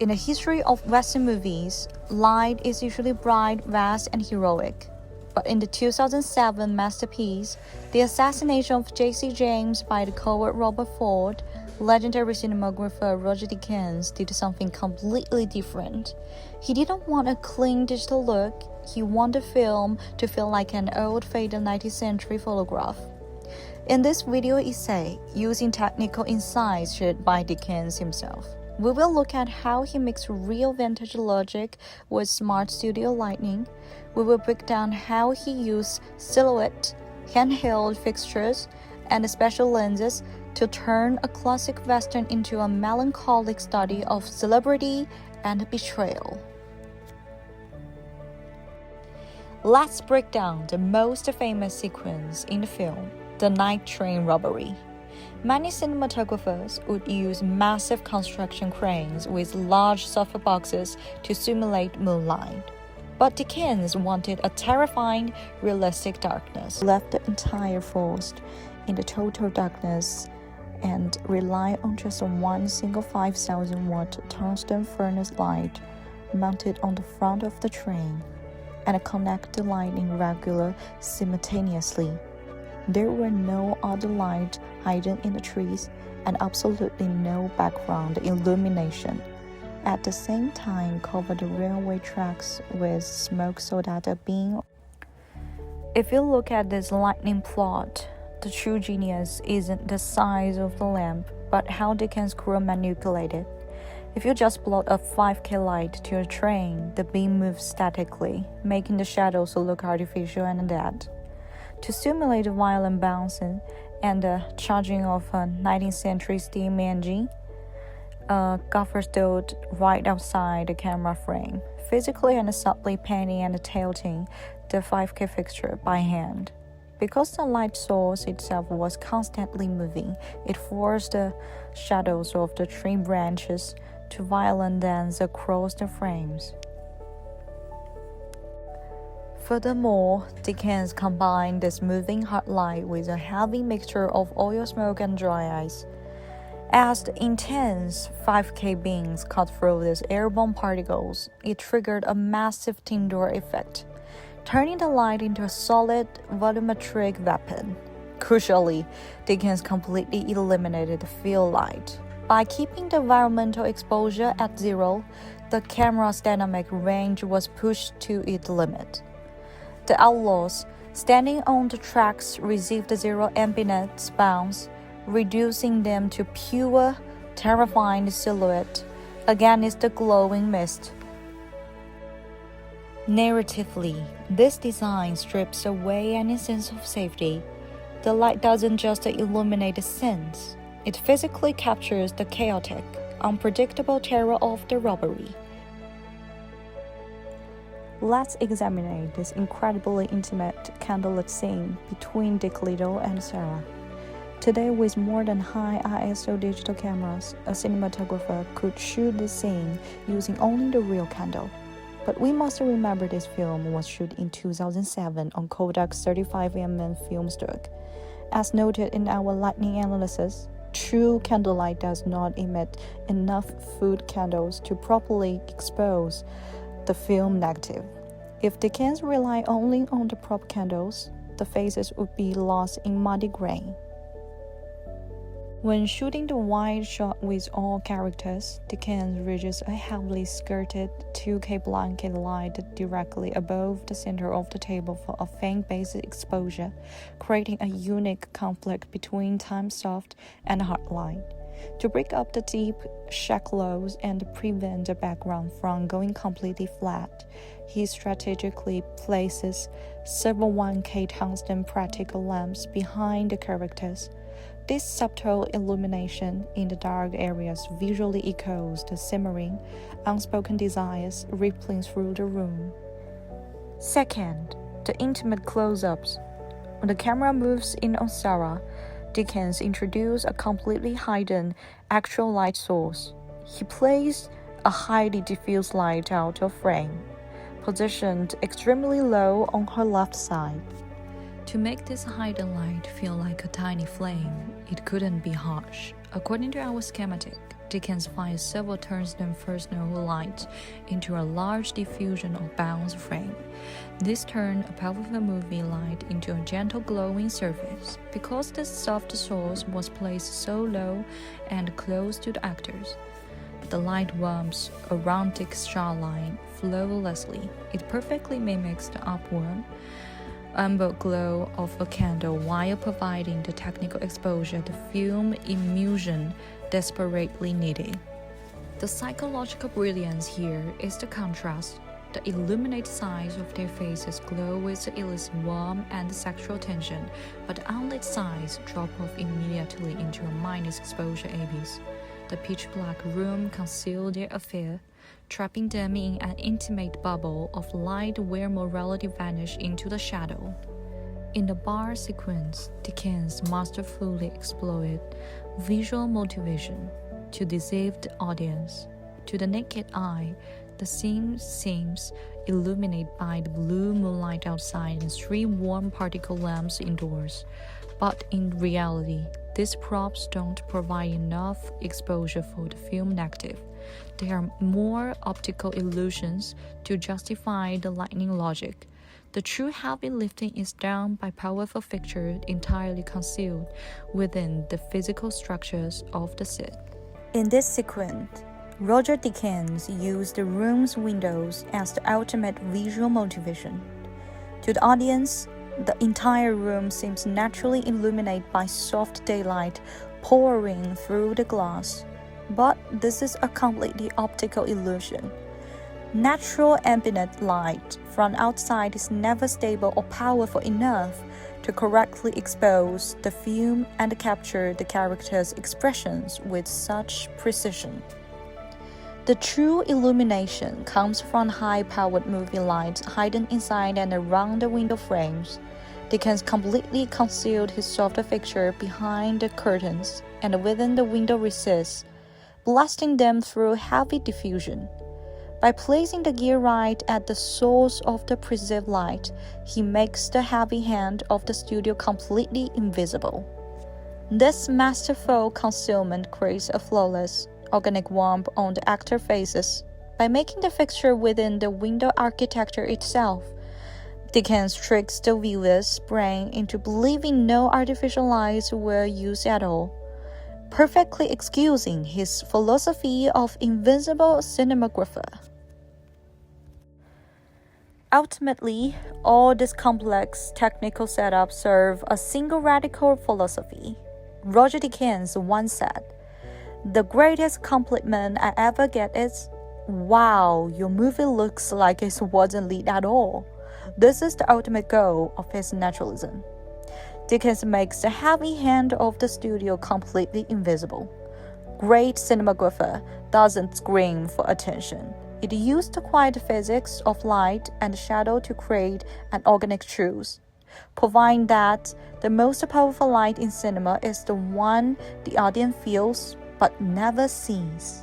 In the history of Western movies, light is usually bright, vast, and heroic. But in the 2007 masterpiece, The Assassination of J.C. James by the coward Robert Ford, legendary cinematographer Roger Deakins did something completely different. He didn't want a clean digital look, he wanted film to feel like an old faded 19th century photograph. In this video essay, using technical insights shared by Deakins himself, we will look at how he mixed real vintage logic with smart studio lighting. We will break down how he used silhouette, handheld fixtures, and special lenses to turn a classic Western into a melancholic study of celebrity and betrayal. Let's break down the most famous sequence in the film, the night train robbery. Many cinematographers would use massive construction cranes with large sofa boxes to simulate moonlight. But Deakins wanted a terrifying, realistic darkness. Left the entire forest in the total darkness and relied on just one single 5,000-watt tungsten furnace light mounted on the front of the train and connect the lighting regularly simultaneously. There were no other lights hidden in the trees and absolutely no background illumination. At the same time, cover the railway tracks with smoke so that the beam. If you look at this lightning plot, the true genius isn't the size of the lamp, but how Deakins could manipulate it. If you just plot a 5K light to a train, the beam moves statically, making the shadows look artificial and dead. To simulate the violent bouncing and the charging of a 19th century steam engine, a gaffer stood right outside the camera frame, physically and subtly painting and tilting the 5K fixture by hand. Because the light source itself was constantly moving, it forced the shadows of the tree branches to violent dance across the frames. Furthermore, Deakins combined this moving hard light with a heavy mixture of oil smoke and dry ice. As the intense 5K beams cut through these airborne particles, it triggered a massive Tyndall effect, turning the light into a solid, volumetric weapon. Crucially, Deakins completely eliminated the field light. By keeping the environmental exposure at zero, the camera's dynamic range was pushed to its limit. The outlaws, standing on the tracks, received zero ambient bounce, reducing them to pure, terrifying silhouette against the glowing mist. Narratively, this design strips away any sense of safety. The light doesn't just illuminate the scenes, it physically captures the chaotic, unpredictable terror of the robbery. Let's examine this incredibly intimate candlelit scene between Dick Little and Sarah. Today, with more than high ISO digital cameras, a cinematographer could shoot the scene using only the real candle. But we must remember this film was shot in 2007 on Kodak's 35mm film stock. As noted in our lightning analysis, true candlelight does not emit enough foot candles to properly expose the film negative. If Deakins relied only on the prop candles, the faces would be lost in muddy grain. When shooting the wide shot with all characters, Deakins reaches a heavily skirted 2K blanket light directly above the center of the table for a faint basic exposure, creating a unique conflict between time soft and hard light. To break up the deep shadows and prevent the background from going completely flat, he strategically places several 1K tungsten practical lamps behind the characters. This subtle illumination in the dark areas visually echoes the simmering, unspoken desires rippling through the room. Second, the intimate close-ups. When the camera moves in on Sarah, Deakins introduced a completely hidden actual light source. He placed a highly diffuse light out of frame, positioned extremely low on her left side. To make this hidden light feel like a tiny flame, it couldn't be harsh. According to our schematic, Dickens fires several tungsten Fresnel light into a large diffusion of bounce frame. This turned a powerful movie light into a gentle glowing surface. Because the soft source was placed so low and close to the actors, the light warms around the shoreline flawlessly. It perfectly mimics the upward amber glow of a candle while providing the technical exposure the film emulsion desperately needed. The psychological brilliance here is the contrast. The illuminated sides of their faces glow with the illicit warmth and sexual tension, but the unlit sides drop off immediately into a minus exposure abyss. The pitch-black room concealed their affair, trapping them in an intimate bubble of light where morality vanished into the shadow. In the bar sequence, Dickens masterfully exploited visual motivation to deceive the audience. To the naked eye, the scene seems illuminated by the blue moonlight outside and three warm particle lamps indoors. But in reality, these props don't provide enough exposure for the film negative. They are more optical illusions to justify the lightning logic. The true heavy lifting is done by powerful fixtures entirely concealed within the physical structures of the set. In this sequence, Roger Dickens used the room's windows as the ultimate visual motivation. To the audience, the entire room seems naturally illuminated by soft daylight pouring through the glass. But this is a completely optical illusion. Natural ambient light from outside is never stable or powerful enough to correctly expose the film and capture the characters' expressions with such precision. The true illumination comes from high-powered movie lights hidden inside and around the window frames. Dickens completely concealed his softer fixture behind the curtains and within the window recess, blasting them through heavy diffusion. By placing the gear right at the source of the perceived light, he makes the heavy hand of the studio completely invisible. This masterful concealment creates a flawless, organic warmth on the actor faces. By making the fixture within the window architecture itself, Dickens tricks the viewer's brain into believing no artificial lights were used at all, perfectly excusing his philosophy of invincible cinematographer. Ultimately, all this complex technical setup serve a single radical philosophy. Roger Dickens once said, "The greatest compliment I ever get is, 'Wow, your movie looks like it wasn't lit at all.' This is the ultimate goal of his naturalism." Dickens makes the heavy hand of the studio completely invisible. Great cinematographer doesn't scream for attention. It used the quiet physics of light and shadow to create an organic truth, providing that the most powerful light in cinema is the one the audience feels but never sees.